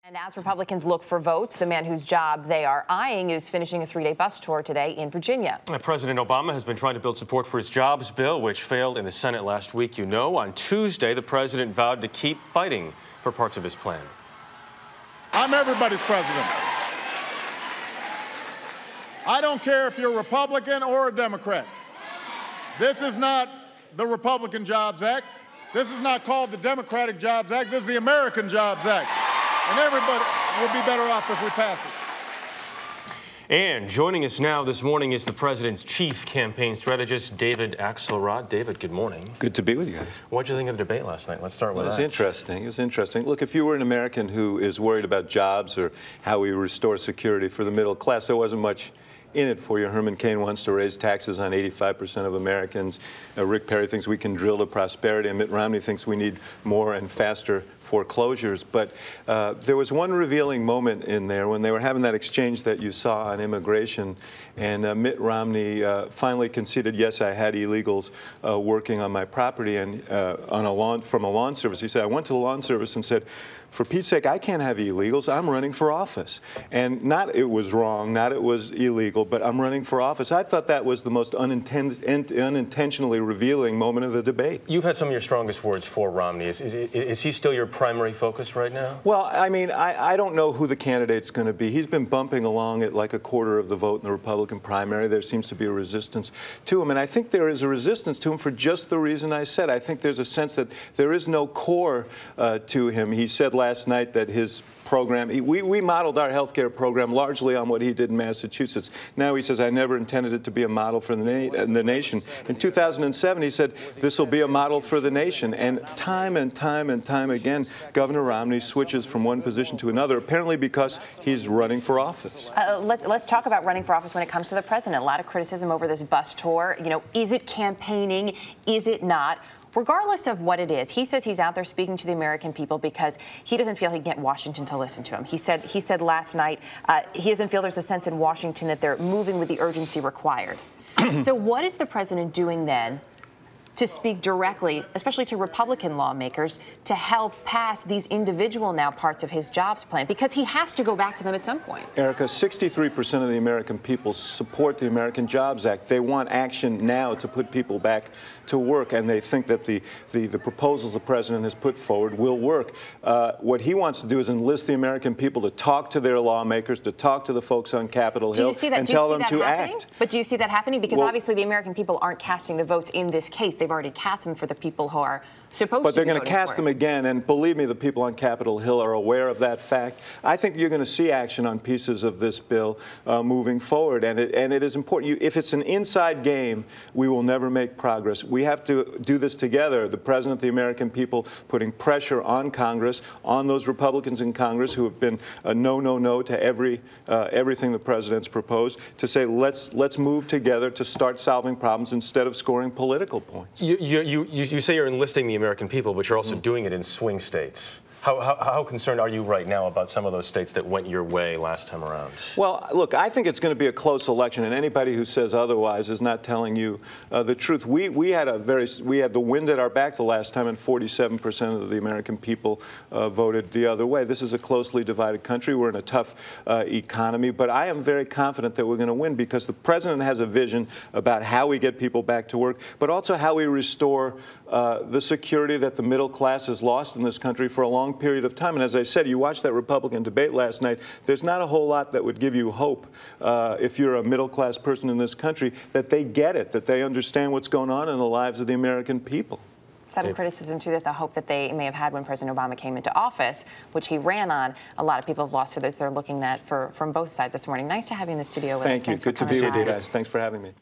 And as Republicans look for votes, the man whose job they are eyeing is finishing a 3-day bus tour today in Virginia. President Obama has been trying to build support for his jobs bill, which failed in the Senate last week. You know, on Tuesday, the president vowed to keep fighting for parts of his plan. I'm everybody's president. I don't care if you're a Republican or a Democrat. This is not the Republican Jobs Act. This is not called the Democratic Jobs Act. This is the American Jobs Act. And everybody will be better off if we pass it. And joining us now this morning is the president's chief campaign strategist, David Axelrod. David, good morning. Good to be with you guys. What did you think of the debate last night? Let's start with that. It was interesting. It was interesting. Look, if you were an American who is worried about jobs or how we restore security for the middle class, there wasn't much in it for you. Herman Cain wants to raise taxes on 85% of Americans. Rick Perry thinks we can drill to prosperity, and Mitt Romney thinks we need more and faster foreclosures. But there was one revealing moment in there when they were having that exchange that you saw on immigration, and Mitt Romney finally conceded, yes, I had illegals working on my property and from a lawn service. He said, I went to the lawn service and said, for Pete's sake, I can't have illegals. I'm running for office. And not it was wrong, not it was illegal, but I'm running for office. I thought that was the most unintentionally revealing moment of the debate. You've had some of your strongest words for Romney. Is he still your primary focus right now? Well, I mean, I don't know who the candidate's going to be. He's been bumping along at like a quarter of the vote in the Republican primary. There seems to be a resistance to him. And I think there is a resistance to him for just the reason I said. I think there's a sense that there is no core to him. He said last night that his program, we modeled our health care program largely on what he did in Massachusetts. Now he says, I never intended it to be a model for the nation. In 2007, he said, this will be a model for the nation. And time again, Governor Romney switches from one position to another, apparently because he's running for office. Let's talk about running for office when it comes to the president. A lot of criticism over this bus tour. You know, is it campaigning? Is it not? Regardless of what it is, he says he's out there speaking to the American people because he doesn't feel he can get Washington to listen to him. He said last night he doesn't feel there's a sense in Washington that they're moving with the urgency required. So what is the president doing then to speak directly, especially to Republican lawmakers, to help pass these individual now parts of his jobs plan? Because he has to go back to them at some point. Erica, 63% of the American people support the American Jobs Act. They want action now to put people back to work, and they think that the proposals the president has put forward will work. What he wants to do is enlist the American people to talk to their lawmakers, to talk to the folks on Capitol Hill, and tell them to act. But do you see that happening? Because obviously the American people aren't casting the votes in this case. They've already cast them for the people who are supposed to. But they're going to cast them again, and believe me, the people on Capitol Hill are aware of that fact. I think you're going to see action on pieces of this bill moving forward, and it is important. If it's an inside game, we will never make progress. We have to do this together. The president, the American people, putting pressure on Congress, on those Republicans in Congress who have been no to everything the president's proposed, to say let's move together to start solving problems instead of scoring political points. You say you're enlisting the American people, but you're also doing it in swing states. How concerned are you right now about some of those states that went your way last time around? Well, look, I think it's going to be a close election, and anybody who says otherwise is not telling you the truth. We had the wind at our back the last time, and 47% of the American people voted the other way. This is a closely divided country. We're in a tough economy, but I am very confident that we're going to win because the president has a vision about how we get people back to work, but also how we restore the security that the middle class has lost in this country for a long period of time. And as I said, you watched that Republican debate last night, there's not a whole lot that would give you hope if you're a middle-class person in this country that they get it, that they understand what's going on in the lives of the American people. Some criticism, too, that the hope that they may have had when President Obama came into office, which he ran on, a lot of people have lost, so that they're looking at from both sides this morning. Nice to have you in the studio with us. Thank you. Good to be with you guys. Thanks for having me.